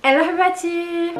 Hello حباتي.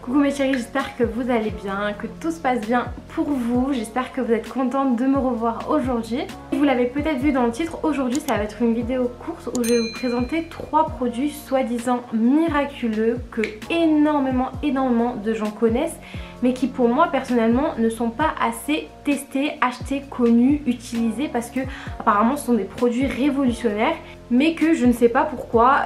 Coucou mes chéris, j'espère que vous allez bien, que tout se passe bien pour vous. J'espère que vous êtes contente de me revoir aujourd'hui. Vous l'avez peut-être vu dans le titre, aujourd'hui ça va être une vidéo courte où je vais vous présenter 3 produits soi-disant miraculeux que énormément de gens connaissent, mais qui pour moi personnellement ne sont pas assez testés, achetés, connus, utilisés, parce que apparemment ce sont des produits révolutionnaires, mais que je ne sais pas pourquoi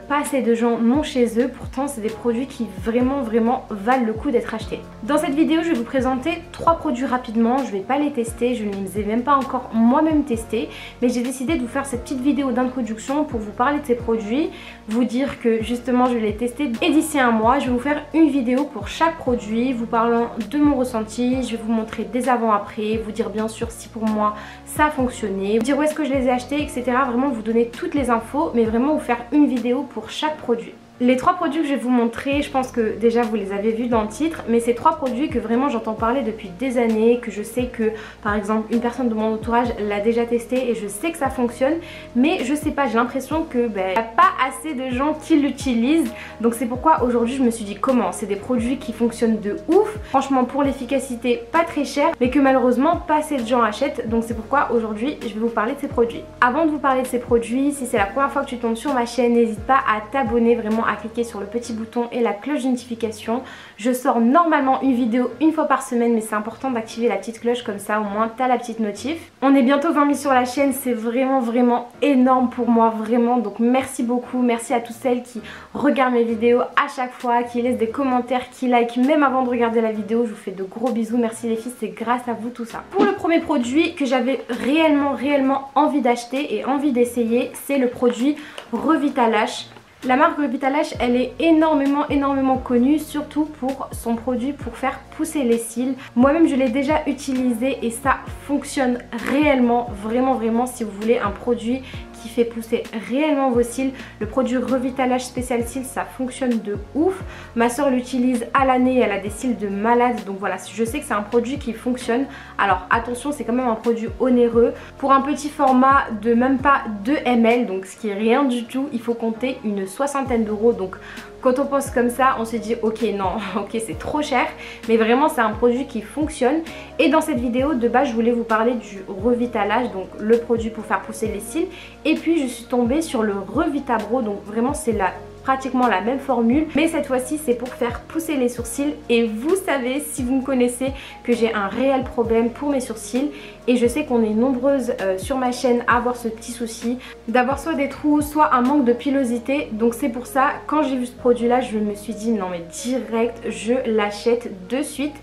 pas assez de gens n'ont chez eux. Pourtant c'est des produits qui vraiment valent le coup d'être achetés. Dans cette vidéo je vais vous présenter 3 produits rapidement, je ne vais pas les tester, je ne les ai même pas encore moi-même testés, mais j'ai décidé de vous faire cette petite vidéo d'introduction pour vous parler de ces produits, vous dire que justement je vais les tester, et d'ici un mois je vais vous faire une vidéo pour chaque produit, vous parlant de mon ressenti, je vais vous montrer des avant-après, vous dire bien sûr si pour moi ça a fonctionné, vous dire où est-ce que je les ai achetés, etc. Vraiment vous donner toutes les infos, mais vraiment vous faire une vidéo pour chaque produit. Les 3 produits que je vais vous montrer, je pense que déjà vous les avez vus dans le titre, mais c'est 3 produits que vraiment j'entends parler depuis des années, que je sais que par exemple une personne de mon entourage l'a déjà testé et je sais que ça fonctionne, mais je sais pas, j'ai l'impression que il n'y a pas assez de gens qui l'utilisent. Donc c'est pourquoi aujourd'hui je me suis dit comment, c'est des produits qui fonctionnent de ouf, franchement pour l'efficacité pas très cher, mais que malheureusement pas assez de gens achètent. Donc c'est pourquoi aujourd'hui je vais vous parler de ces produits. Avant de vous parler de ces produits, si c'est la première fois que tu tombes sur ma chaîne, n'hésite pas à t'abonner, vraiment à cliquer sur le petit bouton et la cloche de notification. Je sors normalement une vidéo une fois par semaine, mais c'est important d'activer la petite cloche, comme ça au moins t'as la petite notif. On est bientôt 20 000 sur la chaîne, c'est vraiment énorme pour moi, vraiment. Donc merci beaucoup, merci à toutes celles qui regardent mes vidéos à chaque fois, qui laissent des commentaires, qui like même avant de regarder la vidéo. Je vous fais de gros bisous, merci les filles, c'est grâce à vous tout ça. Pour le premier produit que j'avais réellement envie d'acheter et envie d'essayer, c'est le produit Revitalash. La marque Revitalash, elle est énormément connue, surtout pour son produit pour faire pousser les cils. Moi-même je l'ai déjà utilisé et ça fonctionne réellement, vraiment si vous voulez un produit qui fait pousser réellement vos cils. Le produit Revitalash Spécial Cils, ça fonctionne de ouf. Ma soeur l'utilise à l'année, elle a des cils de malade, donc voilà, je sais que c'est un produit qui fonctionne. Alors attention, c'est quand même un produit onéreux. Pour un petit format de même pas 2 ml, donc ce qui est rien du tout, il faut compter une 60aine d'euros. Donc quand on pense comme ça, on se dit ok non, ok c'est trop cher, mais vraiment c'est un produit qui fonctionne. Et dans cette vidéo de base je voulais vous parler du Revitalash, donc le produit pour faire pousser les cils, et puis je suis tombée sur le Revitabro, donc vraiment c'est pratiquement la même formule, mais cette fois-ci c'est pour faire pousser les sourcils. Et vous savez, si vous me connaissez, que j'ai un réel problème pour mes sourcils, et je sais qu'on est nombreuses sur ma chaîne à avoir ce petit souci d'avoir soit des trous, soit un manque de pilosité. Donc c'est pour ça, quand j'ai vu ce produit là, je me suis dit non mais direct je l'achète de suite.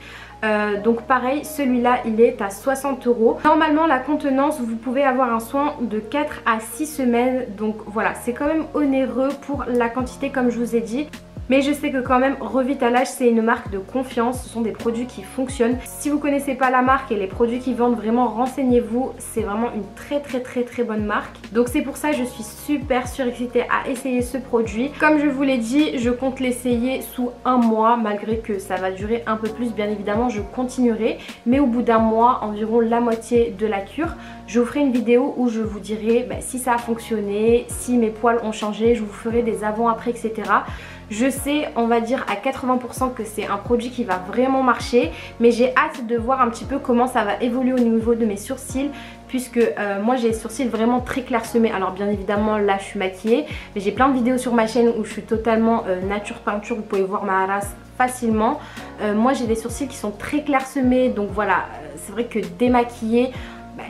Donc pareil, celui-là il est à 60 €. Normalement la contenance, vous pouvez avoir un soin de 4 à 6 semaines. Donc voilà, c'est quand même onéreux pour la quantité comme je vous ai dit. Mais je sais que quand même Revitalash c'est une marque de confiance, ce sont des produits qui fonctionnent. Si vous connaissez pas la marque et les produits qu'ils vendent, vraiment renseignez-vous, c'est vraiment une très bonne marque. Donc c'est pour ça que je suis super surexcitée à essayer ce produit. Comme je vous l'ai dit, je compte l'essayer sous un mois, malgré que ça va durer un peu plus, bien évidemment je continuerai. Mais au bout d'un mois, environ la moitié de la cure, je vous ferai une vidéo où je vous dirai si ça a fonctionné, si mes poils ont changé, je vous ferai des avant-après, etc. Je sais, on va dire à 80% que c'est un produit qui va vraiment marcher, mais j'ai hâte de voir un petit peu comment ça va évoluer au niveau de mes sourcils, puisque moi j'ai les sourcils vraiment très clairsemés. Alors bien évidemment là je suis maquillée, mais j'ai plein de vidéos sur ma chaîne où je suis totalement nature peinture, vous pouvez voir ma race facilement. Moi j'ai des sourcils qui sont très clairsemés, donc voilà, c'est vrai que démaquillée,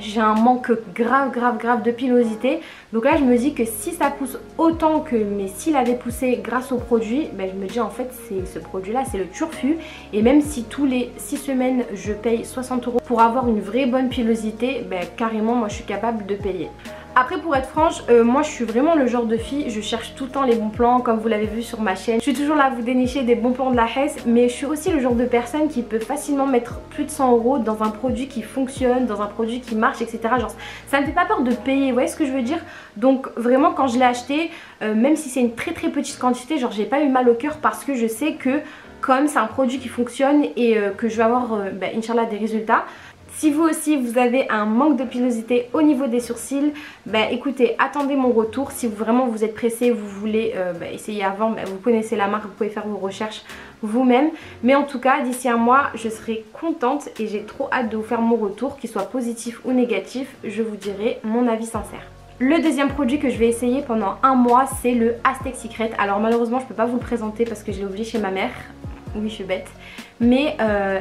j'ai un manque grave de pilosité. Donc là je me dis que si ça pousse autant que mes cils avaient poussé grâce au produit, je me dis en fait ce produit là c'est le turfu. Et même si tous les 6 semaines je paye 60 € pour avoir une vraie bonne pilosité, carrément moi je suis capable de payer. Après pour être franche, moi je suis vraiment le genre de fille, je cherche tout le temps les bons plans comme vous l'avez vu sur ma chaîne. Je suis toujours là à vous dénicher des bons plans de la Hesse, mais je suis aussi le genre de personne qui peut facilement mettre plus de 100 € dans un produit qui fonctionne, dans un produit qui marche, etc. Genre ça me fait pas peur de payer, vous voyez ce que je veux dire? Donc vraiment quand je l'ai acheté, même si c'est une très petite quantité, genre j'ai pas eu mal au cœur parce que je sais que comme c'est un produit qui fonctionne et que je vais avoir Inch'Allah des résultats. Si vous aussi vous avez un manque de pilosité au niveau des sourcils, écoutez, attendez mon retour. Si vraiment vous êtes pressé, vous voulez essayer avant, vous connaissez la marque, vous pouvez faire vos recherches vous-même. Mais en tout cas, d'ici un mois, je serai contente et j'ai trop hâte de vous faire mon retour, qu'il soit positif ou négatif. Je vous dirai mon avis sincère. Le deuxième produit que je vais essayer pendant un mois, c'est le Aztec Secret. Alors malheureusement, je ne peux pas vous le présenter parce que je l'ai oublié chez ma mère. Oui, je suis bête. Mais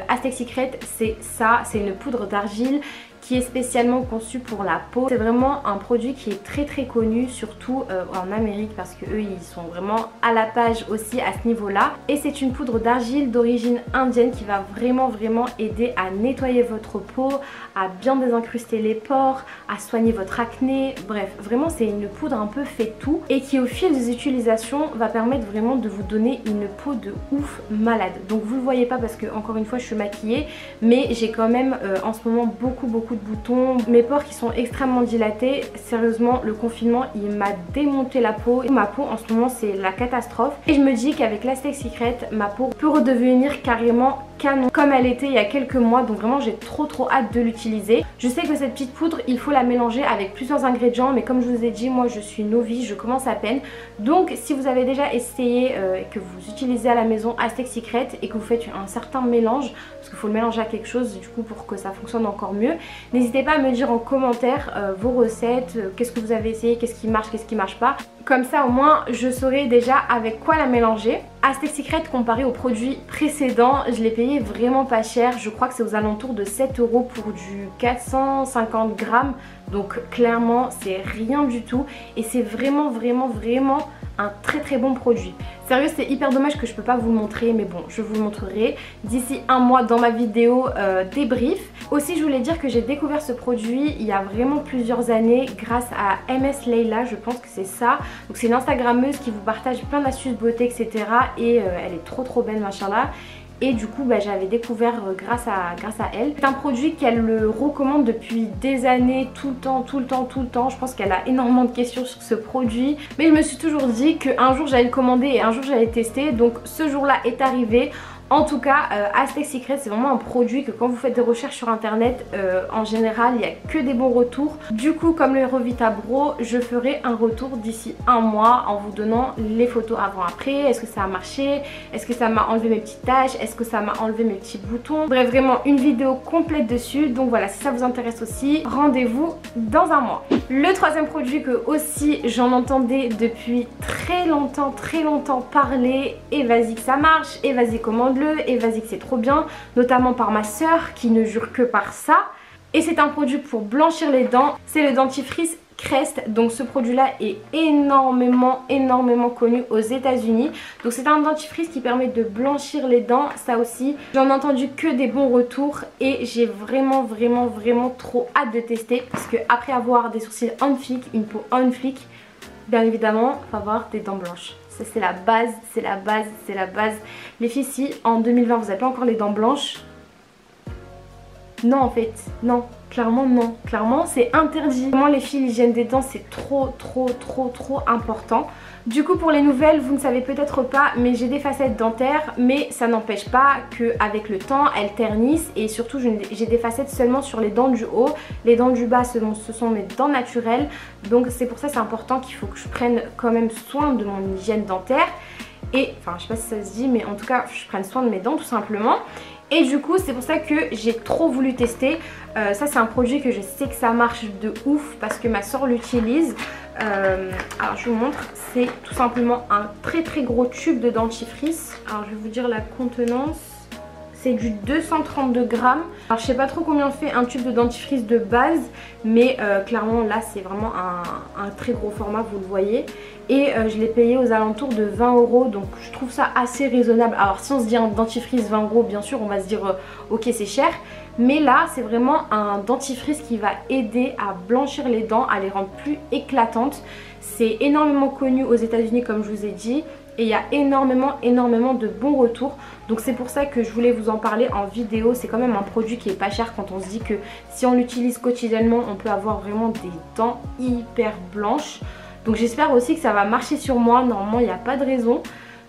Aztec Secret, c'est ça, c'est une poudre d'argile qui est spécialement conçue pour la peau. C'est vraiment un produit qui est très très connu, surtout en Amérique, parce que eux ils sont vraiment à la page aussi à ce niveau là. Et c'est une poudre d'argile d'origine indienne qui va vraiment aider à nettoyer votre peau, à bien désincruster les pores, à soigner votre acné. Bref, vraiment c'est une poudre un peu fait tout et qui au fil des utilisations va permettre vraiment de vous donner une peau de ouf malade. Donc vous le voyez pas parce que encore une fois je suis maquillée, mais j'ai quand même en ce moment beaucoup de boutons, mes pores qui sont extrêmement dilatés. Sérieusement, le confinement il m'a démonté la peau. Ma peau en ce moment c'est la catastrophe et je me dis qu'avec l'Aztec Secret ma peau peut redevenir carrément canon comme elle était il y a quelques mois. Donc vraiment j'ai trop hâte de l'utiliser. Je sais que cette petite poudre il faut la mélanger avec plusieurs ingrédients, mais comme je vous ai dit, moi je suis novice, je commence à peine. Donc si vous avez déjà essayé et que vous utilisez à la maison Aztec Secret et que vous faites un certain mélange, parce qu'il faut le mélanger à quelque chose du coup pour que ça fonctionne encore mieux, n'hésitez pas à me dire en commentaire vos recettes, qu'est-ce que vous avez essayé, qu'est-ce qui marche pas. Comme ça au moins je saurai déjà avec quoi la mélanger. Aztec Secret comparé aux produits précédents, je l'ai payé vraiment pas cher. Je crois que c'est aux alentours de 7 € pour du 450 grammes. Donc clairement c'est rien du tout et c'est vraiment un très bon produit. Sérieux, c'est hyper dommage que je peux pas vous le montrer, mais bon, je vous le montrerai d'ici un mois dans ma vidéo débrief. Aussi, je voulais dire que j'ai découvert ce produit il y a vraiment plusieurs années grâce à MS Leila, je pense que c'est ça. Donc c'est une Instagrammeuse qui vous partage plein d'astuces beauté, etc. Et elle est trop belle, machallah. Et du coup j'avais découvert grâce à elle. C'est un produit qu'elle recommande depuis des années, tout le temps. Je pense qu'elle a énormément de questions sur ce produit. Mais je me suis toujours dit qu'un jour j'allais le commander et un jour j'allais tester. Donc ce jour là est arrivé. En tout cas, Aztec Secret c'est vraiment un produit que quand vous faites des recherches sur internet, en général il n'y a que des bons retours. Du coup, comme le Revita Bro, je ferai un retour d'ici un mois en vous donnant les photos avant-après. Est-ce que ça a marché? Est-ce que ça m'a enlevé mes petites taches? Est-ce que ça m'a enlevé mes petits boutons? Bref, vraiment une vidéo complète dessus. Donc voilà, si ça vous intéresse aussi, rendez-vous dans un mois. Le troisième produit que aussi j'en entendais depuis très longtemps parler, et vas-y que ça marche, et vas-y commande-le, et vas-y que c'est trop bien, notamment par ma soeur qui ne jure que par ça. Et c'est un produit pour blanchir les dents, c'est le dentifrice Crest. Donc ce produit là est énormément connu aux États-Unis. Donc c'est un dentifrice qui permet de blanchir les dents. Ça aussi j'en ai entendu que des bons retours et j'ai vraiment trop hâte de tester, parce que après avoir des sourcils on flic, une peau on flic, bien évidemment il faut avoir des dents blanches. Ça c'est la base. Les filles, si en 2020 vous n'avez pas encore les dents blanches, non en fait, non. Clairement non, clairement c'est interdit. Vraiment les filles, l'hygiène des dents c'est trop important. Du coup pour les nouvelles, vous ne savez peut-être pas, mais j'ai des facettes dentaires, mais ça n'empêche pas qu'avec le temps elles ternissent, et surtout j'ai des facettes seulement sur les dents du haut. Les dents du bas ce sont mes dents naturelles, donc c'est pour ça c'est important qu'il faut que je prenne quand même soin de mon hygiène dentaire. Et enfin je sais pas si ça se dit, mais en tout cas je prenne soin de mes dents tout simplement. Et du coup c'est pour ça que j'ai trop voulu tester. Ça c'est un produit que je sais que ça marche de ouf parce que ma soeur l'utilise. Alors je vous montre, c'est tout simplement un très gros tube de dentifrice. Alors je vais vous dire la contenance. C'est du 232 grammes. Alors je sais pas trop combien fait un tube de dentifrice de base, mais clairement là c'est vraiment un très gros format, vous le voyez. Et je l'ai payé aux alentours de 20 €, donc je trouve ça assez raisonnable. Alors si on se dit un dentifrice 20 € bien sûr on va se dire ok c'est cher, mais là c'est vraiment un dentifrice qui va aider à blanchir les dents, à les rendre plus éclatantes. C'est énormément connu aux États-Unis comme je vous ai dit, et il y a énormément de bons retours. Donc c'est pour ça que je voulais vous en parler en vidéo. C'est quand même un produit qui est pas cher quand on se dit que si on l'utilise quotidiennement on peut avoir vraiment des dents hyper blanches. Donc j'espère aussi que ça va marcher sur moi, normalement il n'y a pas de raison.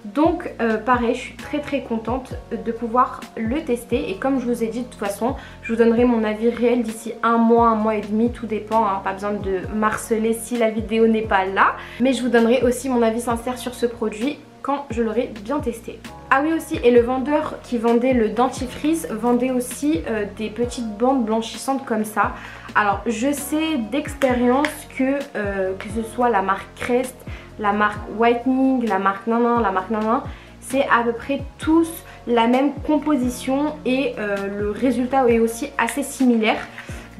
Donc pareil, je suis très contente de pouvoir le tester. Et comme je vous ai dit, de toute façon, je vous donnerai mon avis réel d'ici un mois et demi, tout dépend, hein, pas besoin de m'harceler si la vidéo n'est pas là. Mais je vous donnerai aussi mon avis sincère sur ce produit quand je l'aurai bien testé. Ah oui aussi, et le vendeur qui vendait le dentifrice vendait aussi des petites bandes blanchissantes comme ça. Alors je sais d'expérience que ce soit la marque Crest, la marque Whitening, la marque Nanan, c'est à peu près tous la même composition et le résultat est aussi assez similaire.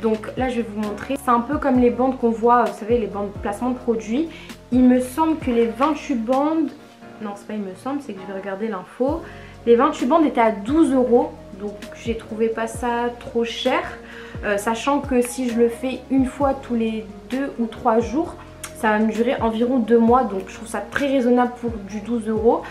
Donc là je vais vous montrer, c'est un peu comme les bandes qu'on voit, vous savez, les bandes placement de produits. Il me semble que les 28 bandes, non c'est pas il me semble, c'est que je vais regarder l'info. Les 28 bandes étaient à 12 €, donc j'ai trouvé pas ça trop cher. Sachant que si je le fais une fois tous les 2 ou 3 jours, ça va me durer environ 2 mois, donc je trouve ça très raisonnable pour du 12 €.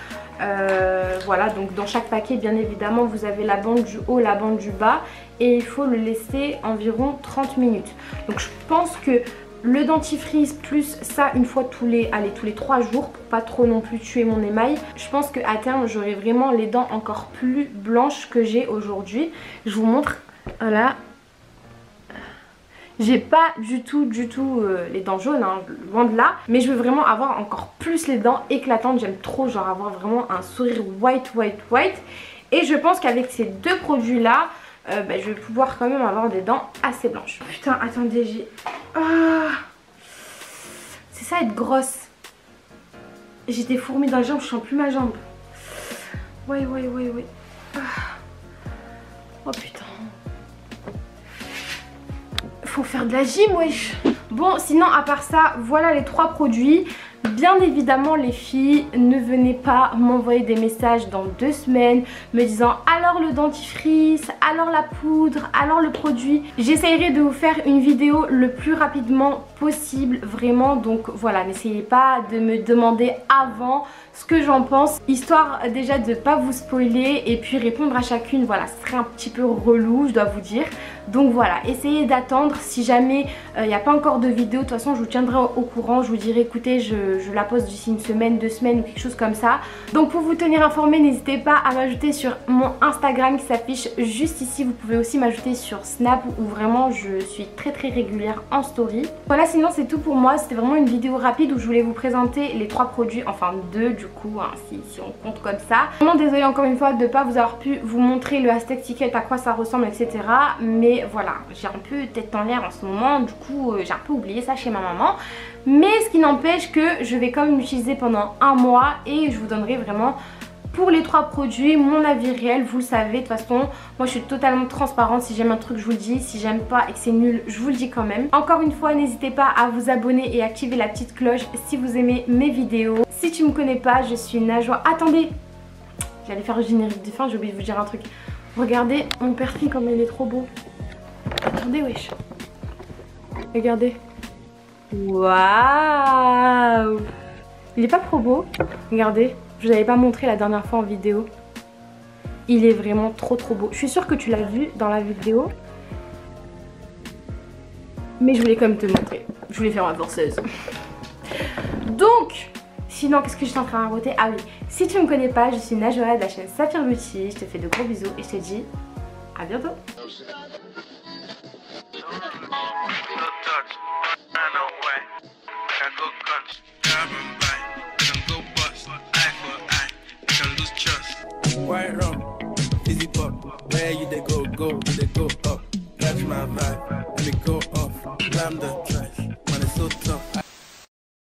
Voilà, donc dans chaque paquet bien évidemment vous avez la bande du haut, la bande du bas et il faut le laisser environ 30 minutes. Donc je pense que le dentifrice plus ça une fois tous les 3 jours pour pas trop non plus tuer mon émail. Je pense qu'à terme j'aurai vraiment les dents encore plus blanches que j'ai aujourd'hui. Je vous montre, voilà. J'ai pas du tout les dents jaunes, hein, loin de là. Mais je veux vraiment avoir encore plus les dents éclatantes. J'aime trop genre avoir vraiment un sourire white. Et je pense qu'avec ces deux produits là, je vais pouvoir quand même avoir des dents assez blanches. Putain, attendez, j'ai... Ah, c'est ça être grosse. J'ai des fourmis dans les jambes, je sens plus ma jambe. Ouais. Ah. Oh putain. Faut faire de la gym, wesh. Bon, sinon à part ça, voilà les 3 produits. Bien évidemment les filles, ne venez pas m'envoyer des messages dans 2 semaines me disant alors le dentifrice, alors la poudre, alors le produit. J'essayerai de vous faire une vidéo le plus rapidement possible, vraiment. Donc voilà, n'essayez pas de me demander avant ce que j'en pense, histoire déjà de pas vous spoiler et puis répondre à chacune. Voilà, ce serait un petit peu relou, je dois vous dire. Donc voilà, essayez d'attendre. Si jamais il n'y a pas encore de vidéo, de toute façon je vous tiendrai au courant. Je vous dirai écoutez, je la poste d'ici une semaine, 2 semaines ou quelque chose comme ça. Donc pour vous tenir informé, n'hésitez pas à m'ajouter sur mon Instagram qui s'affiche juste ici. Vous pouvez aussi m'ajouter sur Snap où vraiment je suis très régulière en story. Voilà, sinon c'est tout pour moi. C'était vraiment une vidéo rapide où je voulais vous présenter les 3 produits, enfin 2 du coup, hein, si on compte comme ça. Vraiment désolée encore une fois de ne pas vous avoir pu vous montrer le Aztec Secret, à quoi ça ressemble, etc. Mais voilà, j'ai un peu tête en l'air en ce moment, du coup j'ai un peu oublié ça chez ma maman. Mais ce qui n'empêche que je vais quand même l'utiliser pendant un mois et je vous donnerai vraiment pour les 3 produits mon avis réel. Vous le savez, de toute façon moi je suis totalement transparente. Si j'aime un truc je vous le dis, si j'aime pas et que c'est nul je vous le dis quand même. Encore une fois, n'hésitez pas à vous abonner et activer la petite cloche si vous aimez mes vidéos. Si tu me connais pas, je suis Najwa. Attendez, j'allais faire le générique de fin, j'ai oublié de vous dire un truc. Regardez mon perfil comme il est trop beau. Attendez, wesh. Regardez. Waouh. Il est pas trop beau. Regardez, je vous avais pas montré la dernière fois en vidéo. Il est vraiment trop beau. Je suis sûre que tu l'as vu dans la vidéo. Mais je voulais quand même te montrer. Je voulais faire ma forceuse. Donc, sinon, qu'est-ce que je suis en train de raconter? Ah oui, si tu me connais pas, je suis Najwa de la chaîne Saphir Beauty. Je te fais de gros bisous et je te dis à bientôt. White rum, fizzy pop. Where you they go up. Catch my vibe, let me go off. Climb the trash, man it's so tough.